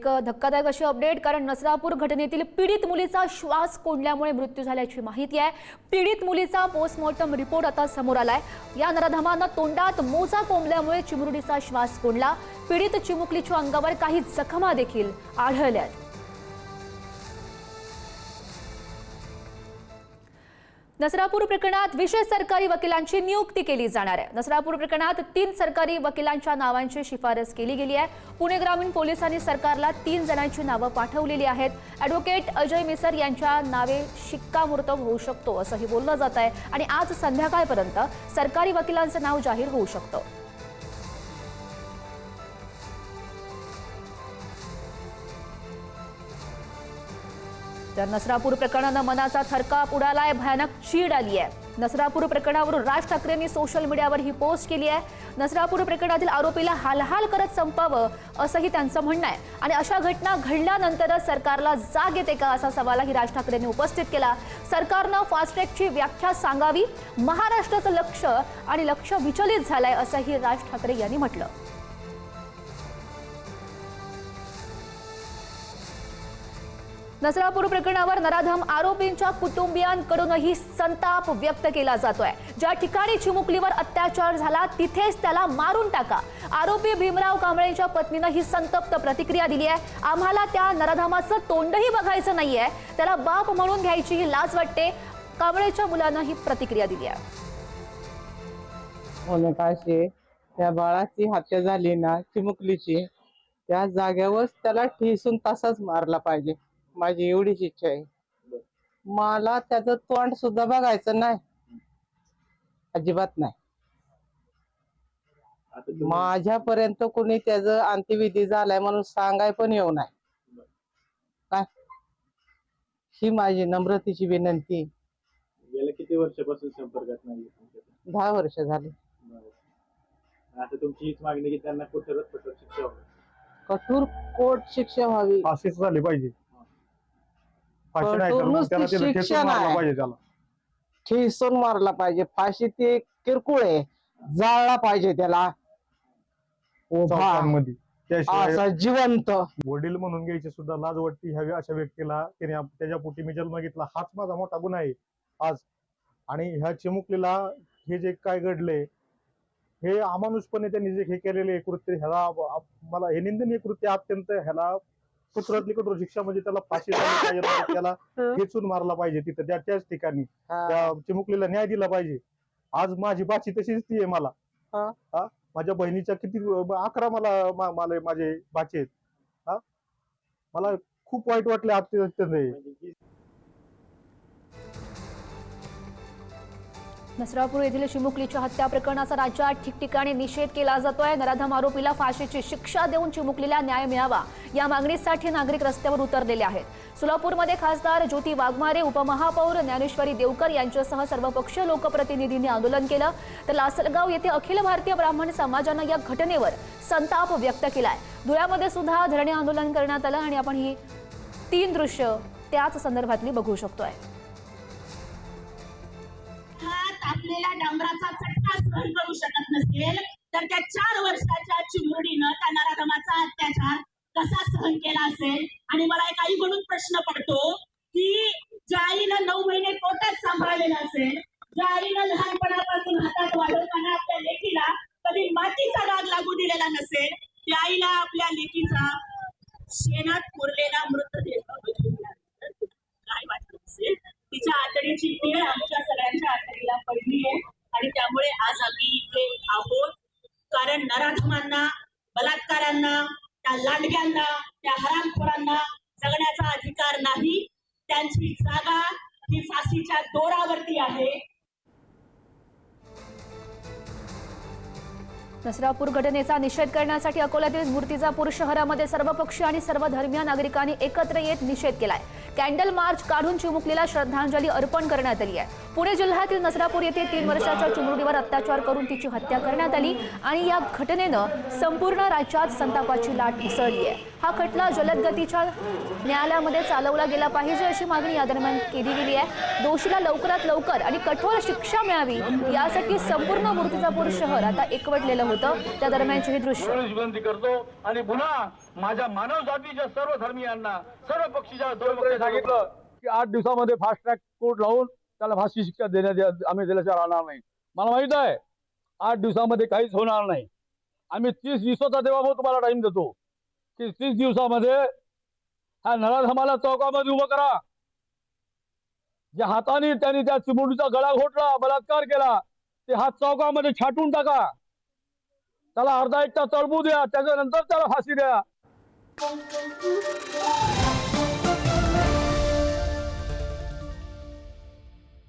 एक धक्कादायक अशी अपडेट, कारण नसरापूर घटनेतील पीडित मुलीचा श्वास कोंडल्यामुळे मृत्यू झाल्याची माहिती आहे। पीडित मुलीचा पोस्टमॉर्टम रिपोर्ट आता समोर आलाय। या नराधमानं तोंडात मोजा कोंबल्यामुळे चिमुरडीचा श्वास कोंडला। पीडित चिमुकलीच्या अंगावर काही जखमा देखील आढळल्यात। नसरापूर प्रकरणात विशेष सरकारी वकिलांची नियुक्ती केली जाणार आहे। नसरापूर प्रकरणात 3 सरकारी वकिलांच्या नावांची शिफारस केली गेली आहे। पुणे ग्रामीण पोलिसांनी सरकारला 3 जणांची नावे पाठवलेली आहेत। ॲडव्होकेट अजय मिसर यांच्या नावे शिक्कामोर्तब होऊ शकतो असंही बोललं जात आहे आणि आज संध्याकाळपर्यंत सरकारी वकिलांचं नाव जाहीर होऊ शकतं। तर नसरापूर प्रकरणानं मनाचा थरकाप उडालाय, भयानक चीड आली आहे। नसरापूर प्रकरणावरून राज ठाकरेंनी सोशल मीडियावर ही पोस्ट केली आहे। नसरापूर प्रकरणातील आरोपीला हालहाल करत संपवावं असंही त्यांचं म्हणणं आहे आणि अशा घटना घडल्यानंतरच सरकारला जाग येते का असा सवालही राज ठाकरेंनी उपस्थित केला। सरकारनं फास्ट ट्रॅकची व्याख्या सांगावी, महाराष्ट्राचं लक्ष विचलित झालंय असंही राज ठाकरे यांनी म्हटलं। नसरापूर प्रकरणावर नराधम आरोपींच्या कुटुंबियांकडूनही संताप व्यक्त केला जातोय। ज्या ठिकाणी चिमुकलीवर अत्याचार झाला तिथेच त्याला मारून टाका। आरोपी भीमराव कांबळेंच्या पत्नीने ही संतप्त प्रतिक्रिया दिली आहे। आम्हाला त्या नराधमाचं तोंडही बघायचं नाहीये, त्याला बाप म्हणून घ्यायची ही लाज वाटते। कांबळेच्या मुलानं ही प्रतिक्रिया दिली आहे। त्या बाळाची हत्या झाली ना चिमुकलीची, त्या जागेवर त्याला ठेसून तसाच मारला पाहिजे, माझी एवढीच इच्छा आहे। मला त्याचं तोंड सुद्धा बघायचं नाही, अजिबात नाही। माझ्यापर्यंत कोणी त्याचं अंत्यविधी झालाय म्हणून सांगाय पण येऊ नाही काय, ही माझी नम्रतेची विनंती। गेल्या किती वर्षापासून संपर्कात नाही? 10 वर्ष झाली। आता तुमची हीच मागणी की त्यांना कठोर शिक्षा व्हावी, कठोर कोर्ट शिक्षा व्हावी, फाशीच झाली पाहिजे। शिक्षा नाही, ठेसून मारला पाहिजे। फाशी ते किरकोळ आहे, जाळला पाहिजे त्याला असा जिवंत। वडील म्हणून घ्यायची सुद्धा लाज वाटते ह्या अशा व्यक्तीला। त्याने त्याच्या पोटी मी जन्म घेतला, हाच माझा मोठा गुन्हा आहे आज। आणि ह्या चिमुकलीला हे जे काय घडले, हे अमानुषपणे त्यांनी जे हे केलेले कृत्य, ह्याला मला हे निंदनीय कृत्य अत्यंत, ह्याला कठोरातली कठोर शिक्षा म्हणजे त्याला फाशी झाली पाहिजे, त्याला खेचून मारला पाहिजे तिथं त्याच ठिकाणी। त्या चिमुकलीला न्याय दिला पाहिजे। आज माझी बाची तशीच ती आहे मला, माझ्या बहिणीच्या किती 11 मला माझे बाचे आहेत। मला खूप वाईट वाटले अत्यंत। नसरापूर येथील चिमुकलीच्या हत्या प्रकरणाचा राज्यात ठिकठिकाणी निषेध केला जातोय। नराधम आरोपीला फाशीची शिक्षा देऊन चिमुकलीला न्याय मिळावा या मागणीसाठी नागरिक रस्त्यावर उतरलेले आहेत। सोलापूरमध्ये खासदार ज्योती वाघमारे, उपमहापौर ज्ञानेश्वरी देवकर यांच्यासह सर्वपक्षीय लोकप्रतिनिधींनी आंदोलन केलं। तर लासलगाव येथे अखिल भारतीय ब्राह्मण समाजानं या घटनेवर संताप व्यक्त केलाय। धुळ्यामध्ये सुद्धा धरणे आंदोलन करण्यात आलं आणि आपण ही 3 दृश्य त्याच संदर्भातली बघू शकतोय। आपल्याला डांबराचा चटका सहन करू शकत नसेल तर त्या 4 वर्षाच्या चिमुरडीनं त्या नराधमाचा अत्याचार कसा सहन केला असेल। आणि मला एक आई म्हणून प्रश्न पडतो की ज्या आईनं 9 महिने पोटात सांभाळलेलं असेल, ज्या आईनं लहानपणापासून हातात वाढवताना आपल्या लेकीला कधी मातीचा डाग लागू दिलेला नसेल, त्या आईला आपल्या लेकीचा शेणात पुरलेला मृतदेह काय वाटत असेल। तिच्या आतडीची पीळ आमच्या सगळ्यांच्या आतडीला पडली आहे आणि त्यामुळे आज आम्ही इथे आहोत, कारण नराधमांना, बलात्कारांना, त्या लांडग्यांना, त्या हरामखोरांना जगण्याचा अधिकार नाही। त्यांची जागा ही फाशीच्या दोरावरती आहे। नसरापूर घटनेचा निषेध करण्यासाठी अकोल्यातील मूर्तिजापूर शहरामध्ये सर्वपक्षीय आणि सर्वधर्मीय नागरिकांनी एकत्र येत निषेध केलाय। कॅन्डल मार्च काढून चिमुकलीला श्रद्धांजली अर्पण करण्यात आली आहे। पुणे जिल्ह्यातील नसरापूर येथे 3 वर्षाच्या चिमुरडीवर अत्याचार करून तिची हत्या करण्यात आली आणि या घटनेनं संपूर्ण राज्यात संतापाची लाट उसळली आहे। हा खटला जलद गतीच्या न्यायालयामध्ये चालवला गेला पाहिजे अशी मागणी या दरम्यान केली गेली आहे। दोषीला लवकरात लवकर आणि कठोर शिक्षा मिळावी यासाठी संपूर्ण मूर्तिजापूर शहर आता एकवटलेलं होतं। त्या दरम्यानची ही दृश्य विनंती करतो आणि पुन्हा माझ्या मानव जातीच्या सर्व धर्मीयांना सर्व पक्षीच्या दोन सांगितलं की 8 दिवसामध्ये फास्ट ट्रॅक कोर्ट लावून त्याला फाशी शिक्षा आम्ही दिल्याशिवाय राहणार नाही। मला माहित आहे 8 दिवसामध्ये काहीच होणार नाही। आम्ही 30 दिवसाचा देवा तुम्हाला टाइम देतो की 30 दिवसामध्ये हा नराधमाला चौकामध्ये उभं करा। ज्या हाताने त्यांनी त्या चिमुरडीचा गळा घोटला बलात्कार केला ते हात चौकामध्ये छाटून टाका। त्याला अर्धा एक तास तळबू द्या त्याच्यानंतर त्याला फाशी द्या।